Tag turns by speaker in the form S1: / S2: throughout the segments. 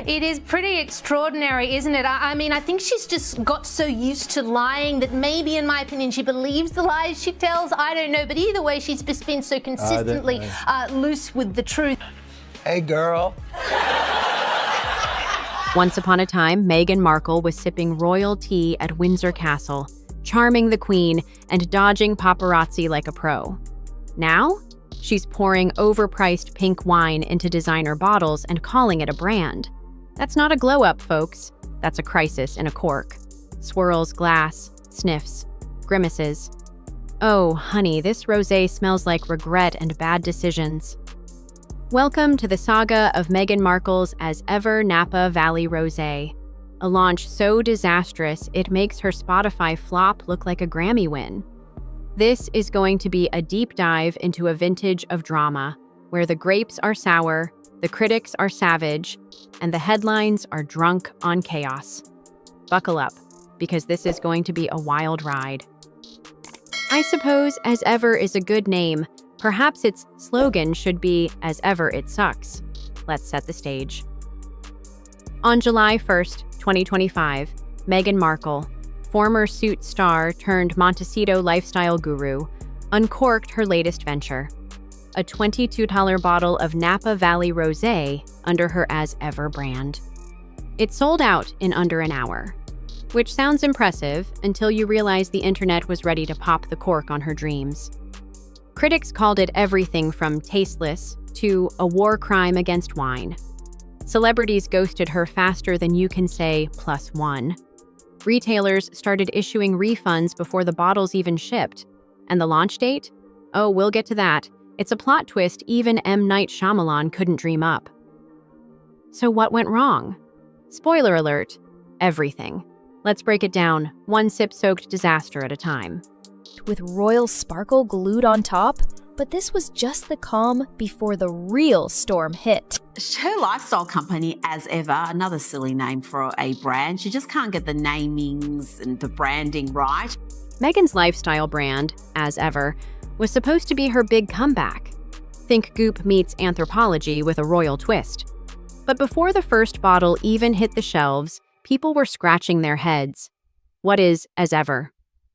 S1: It is pretty extraordinary, isn't it? I mean, I think she's just got so used to lying that maybe, in my opinion, she believes the lies she tells. I don't know, but either way, she's just been so consistently loose with the truth.
S2: Hey, girl.
S3: Once upon a time, Meghan Markle was sipping royal tea at Windsor Castle, charming the Queen and dodging paparazzi like a pro. Now, she's pouring overpriced pink wine into designer bottles and calling it a brand. That's not a glow-up, folks. That's a crisis in a cork. Swirls glass, sniffs, grimaces. Oh, honey, this rosé smells like regret and bad decisions. Welcome to the saga of Meghan Markle's As Ever Napa Valley Rosé, a launch so disastrous it makes her Spotify flop look like a Grammy win. This is going to be a deep dive into a vintage of drama, where the grapes are sour, the critics are savage, and the headlines are drunk on chaos. Buckle up, because this is going to be a wild ride. I suppose As Ever is a good name. Perhaps its slogan should be, As Ever It Sucks. Let's set the stage. On July 1st, 2025, Meghan Markle, former Suits star turned Montecito lifestyle guru, uncorked her latest venture, a $22 bottle of Napa Valley Rosé under her As Ever brand. It sold out in under an hour, which sounds impressive until you realize the internet was ready to pop the cork on her dreams. Critics called it everything from tasteless to a war crime against wine. Celebrities ghosted her faster than you can say +1. Retailers started issuing refunds before the bottles even shipped. And the launch date? Oh, we'll get to that. It's a plot twist even M. Night Shyamalan couldn't dream up. So what went wrong? Spoiler alert, everything. Let's break it down, one sip-soaked disaster at a time.
S4: With royal sparkle glued on top, but this was just the calm before the real storm hit.
S5: Her lifestyle company, As Ever, another silly name for a brand. She just can't get the namings and the branding right.
S3: Meghan's lifestyle brand, As Ever, was supposed to be her big comeback. Think Goop meets Anthropology with a royal twist. But before the first bottle even hit the shelves, people were scratching their heads. What is As Ever?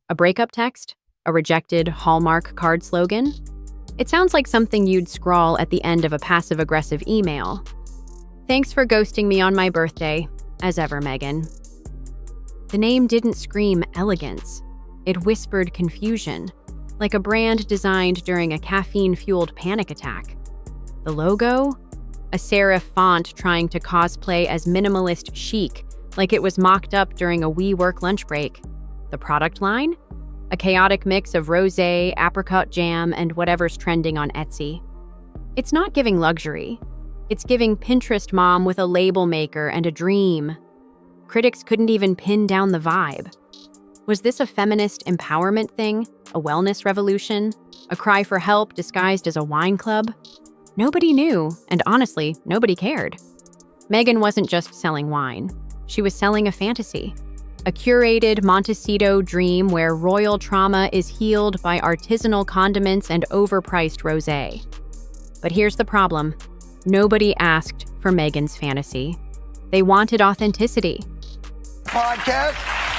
S3: A breakup text? A rejected Hallmark card slogan? It sounds like something you'd scrawl at the end of a passive-aggressive email. Thanks for ghosting me on my birthday, As Ever, Meghan. The name didn't scream elegance. It whispered confusion, like a brand designed during a caffeine-fueled panic attack. The logo? A serif font trying to cosplay as minimalist chic, like it was mocked up during a WeWork lunch break. The product line? A chaotic mix of rosé, apricot jam, and whatever's trending on Etsy. It's not giving luxury. It's giving Pinterest mom with a label maker and a dream. Critics couldn't even pin down the vibe. Was this a feminist empowerment thing? A wellness revolution? A cry for help disguised as a wine club? Nobody knew, and honestly, nobody cared. Meghan wasn't just selling wine. She was selling a fantasy. A curated Montecito dream where royal trauma is healed by artisanal condiments and overpriced rosé. But here's the problem. Nobody asked for Meghan's fantasy. They wanted authenticity.
S2: Podcast,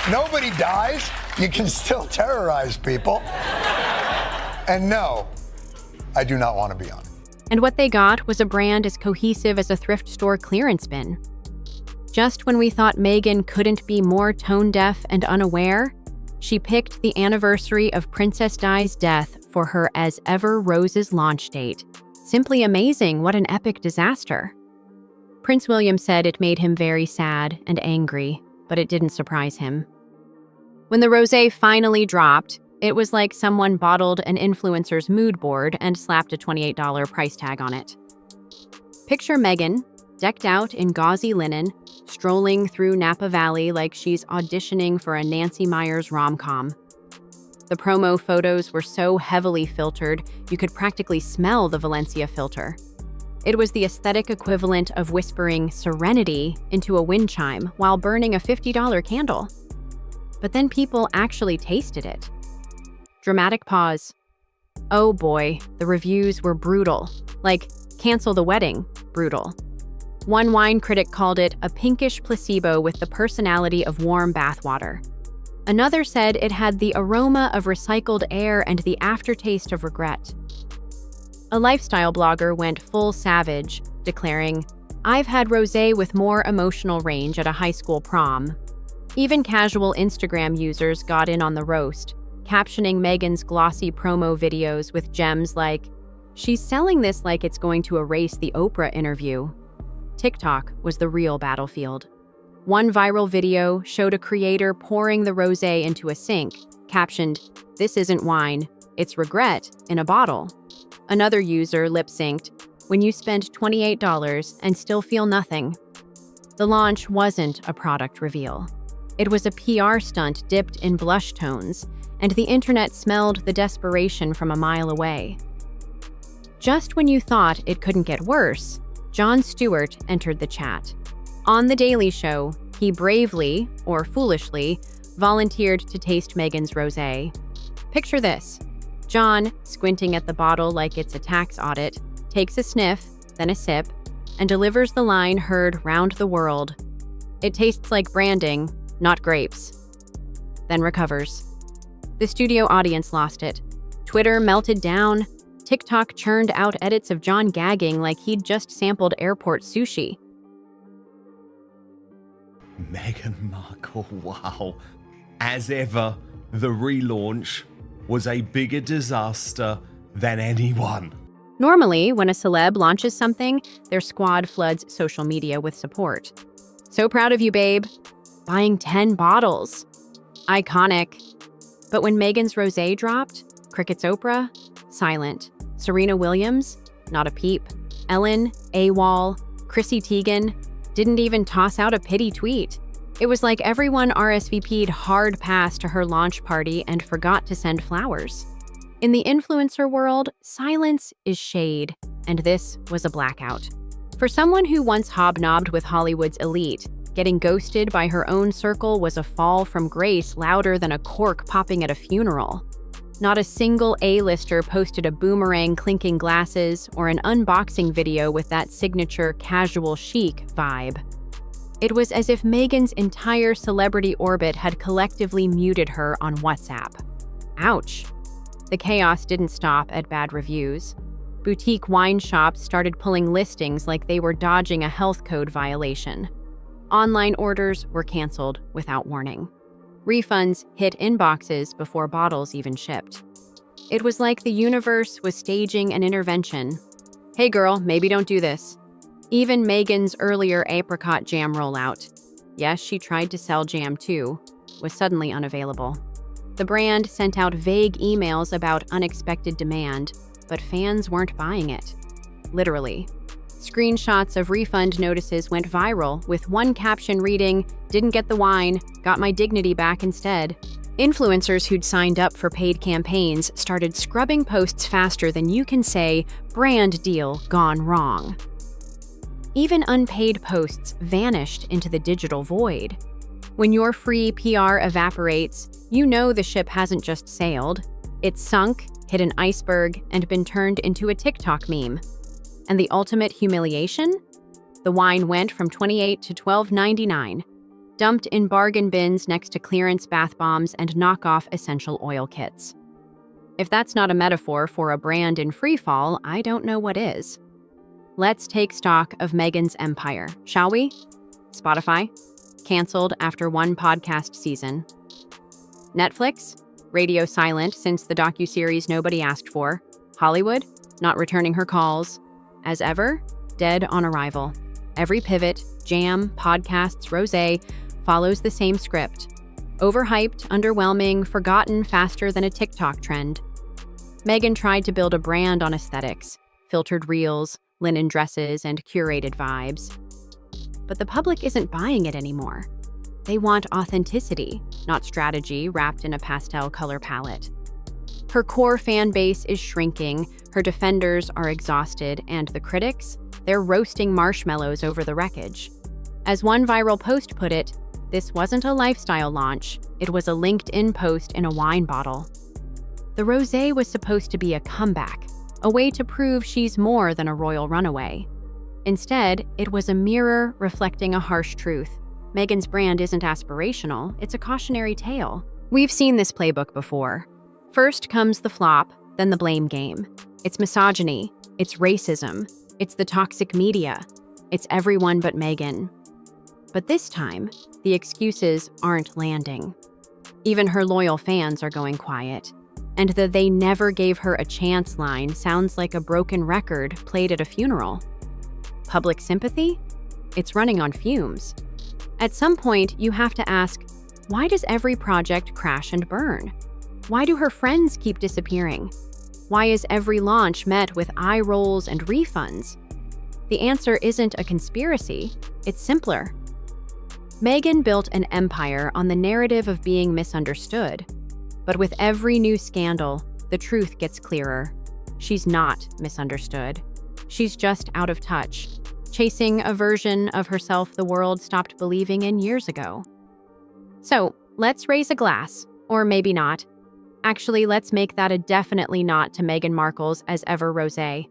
S2: nobody dies. You can still terrorize people. And no, I do not want to be on it.
S3: And what they got was a brand as cohesive as a thrift store clearance bin. Just when we thought Meghan couldn't be more tone-deaf and unaware, she picked the anniversary of Princess Di's death for her As Ever Rose's launch date. Simply amazing, what an epic disaster. Prince William said it made him very sad and angry, but it didn't surprise him. When the rosé finally dropped, it was like someone bottled an influencer's mood board and slapped a $28 price tag on it. Picture Meghan, decked out in gauzy linen, strolling through Napa Valley like she's auditioning for a Nancy Meyers rom-com. The promo photos were so heavily filtered, you could practically smell the Valencia filter. It was the aesthetic equivalent of whispering serenity into a wind chime while burning a $50 candle. But then people actually tasted it. Dramatic pause. Oh boy, the reviews were brutal. Like, cancel the wedding, brutal. One wine critic called it a pinkish placebo with the personality of warm bathwater. Another said it had the aroma of recycled air and the aftertaste of regret. A lifestyle blogger went full savage, declaring, "I've had rosé with more emotional range at a high school prom." Even casual Instagram users got in on the roast, captioning Meghan's glossy promo videos with gems like, "She's selling this like it's going to erase the Oprah interview." TikTok was the real battlefield. One viral video showed a creator pouring the rosé into a sink, captioned, "This isn't wine, it's regret in a bottle." Another user lip-synced, "When you spend $28 and still feel nothing." The launch wasn't a product reveal. It was a PR stunt dipped in blush tones, and the internet smelled the desperation from a mile away. Just when you thought it couldn't get worse, Jon Stewart entered the chat. On The Daily Show, he bravely, or foolishly, volunteered to taste Meghan's rosé. Picture this. Jon, squinting at the bottle like it's a tax audit, takes a sniff, then a sip, and delivers the line heard round the world. "It tastes like branding, not grapes." Then recovers. The studio audience lost it. Twitter melted down. TikTok churned out edits of Jon gagging like he'd just sampled airport sushi.
S6: Meghan Markle, wow. As ever, the relaunch was a bigger disaster than anyone.
S3: Normally, when a celeb launches something, their squad floods social media with support. "So proud of you, babe." Buying 10 bottles. Iconic. But when Meghan's rosé dropped, Cricket's Oprah, silent. Serena Williams, not a peep. Ellen, AWOL, Chrissy Teigen, didn't even toss out a pity tweet. It was like everyone RSVP'd hard pass to her launch party and forgot to send flowers. In the influencer world, silence is shade, and this was a blackout. For someone who once hobnobbed with Hollywood's elite, getting ghosted by her own circle was a fall from grace louder than a cork popping at a funeral. Not a single A-lister posted a boomerang clinking glasses or an unboxing video with that signature casual chic vibe. It was as if Meghan's entire celebrity orbit had collectively muted her on WhatsApp. Ouch. The chaos didn't stop at bad reviews. Boutique wine shops started pulling listings like they were dodging a health code violation. Online orders were canceled without warning. Refunds hit inboxes before bottles even shipped. It was like the universe was staging an intervention. "Hey girl, maybe don't do this." Even Meghan's earlier apricot jam rollout, yes, she tried to sell jam too, was suddenly unavailable. The brand sent out vague emails about unexpected demand, but fans weren't buying it. Literally. Screenshots of refund notices went viral, with one caption reading, "Didn't get the wine, got my dignity back instead." Influencers who'd signed up for paid campaigns started scrubbing posts faster than you can say, "Brand deal gone wrong." Even unpaid posts vanished into the digital void. When your free PR evaporates, you know the ship hasn't just sailed. It's sunk, hit an iceberg, and been turned into a TikTok meme. And the ultimate humiliation? The wine went from $28 to $12.99, dumped in bargain bins next to clearance bath bombs and knockoff essential oil kits. If that's not a metaphor for a brand in freefall, I don't know what is. Let's take stock of Meghan's empire, shall we? Spotify, canceled after one podcast season. Netflix, radio silent since the docuseries nobody asked for. Hollywood, not returning her calls. As ever, dead on arrival. Every pivot, jam, podcasts, rosé, follows the same script. Overhyped, underwhelming, forgotten faster than a TikTok trend. Meghan tried to build a brand on aesthetics, filtered reels, linen dresses, and curated vibes. But the public isn't buying it anymore. They want authenticity, not strategy wrapped in a pastel color palette. Her core fan base is shrinking, her defenders are exhausted, and the critics, they're roasting marshmallows over the wreckage. As one viral post put it, this wasn't a lifestyle launch, it was a LinkedIn post in a wine bottle. The rosé was supposed to be a comeback, a way to prove she's more than a royal runaway. Instead, it was a mirror reflecting a harsh truth. Meghan's brand isn't aspirational, it's a cautionary tale. We've seen this playbook before. First comes the flop, then the blame game. It's misogyny, it's racism, it's the toxic media, it's everyone but Meghan. But this time, the excuses aren't landing. Even her loyal fans are going quiet. And the "they never gave her a chance" line sounds like a broken record played at a funeral. Public sympathy? It's running on fumes. At some point, you have to ask, why does every project crash and burn? Why do her friends keep disappearing? Why is every launch met with eye rolls and refunds? The answer isn't a conspiracy, it's simpler. Meghan built an empire on the narrative of being misunderstood. But with every new scandal, the truth gets clearer. She's not misunderstood. She's just out of touch, chasing a version of herself the world stopped believing in years ago. So, let's raise a glass, or maybe not. Actually, let's make that a definitely not to Meghan Markle's as ever rosé.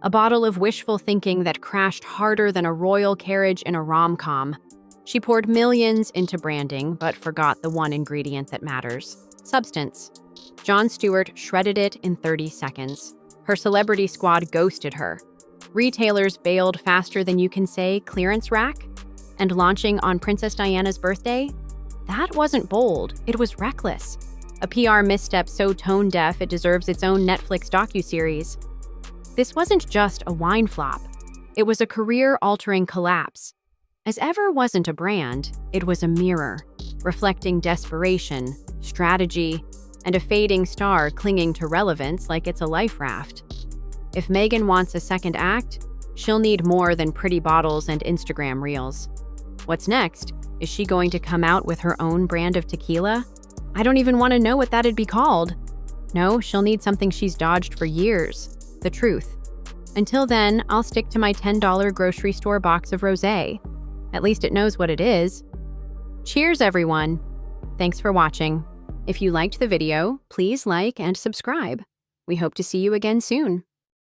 S3: A bottle of wishful thinking that crashed harder than a royal carriage in a rom-com. She poured millions into branding, but forgot the one ingredient that matters: substance. Jon Stewart shredded it in 30 seconds. Her celebrity squad ghosted her. Retailers bailed faster than you can say clearance rack. And launching on Princess Diana's birthday? That wasn't bold, it was reckless. A PR misstep so tone-deaf it deserves its own Netflix docuseries. This wasn't just a wine flop. It was a career-altering collapse. As ever wasn't a brand, it was a mirror, reflecting desperation, strategy, and a fading star clinging to relevance like it's a life raft. If Meghan wants a second act, she'll need more than pretty bottles and Instagram reels. What's next? Is she going to come out with her own brand of tequila? I don't even want to know what that'd be called. No, she'll need something she's dodged for years: the truth. Until then, I'll stick to my $10 grocery store box of rosé. At least it knows what it is. Cheers, everyone! Thanks for watching. If you liked the video, please like and subscribe. We hope to see you again soon.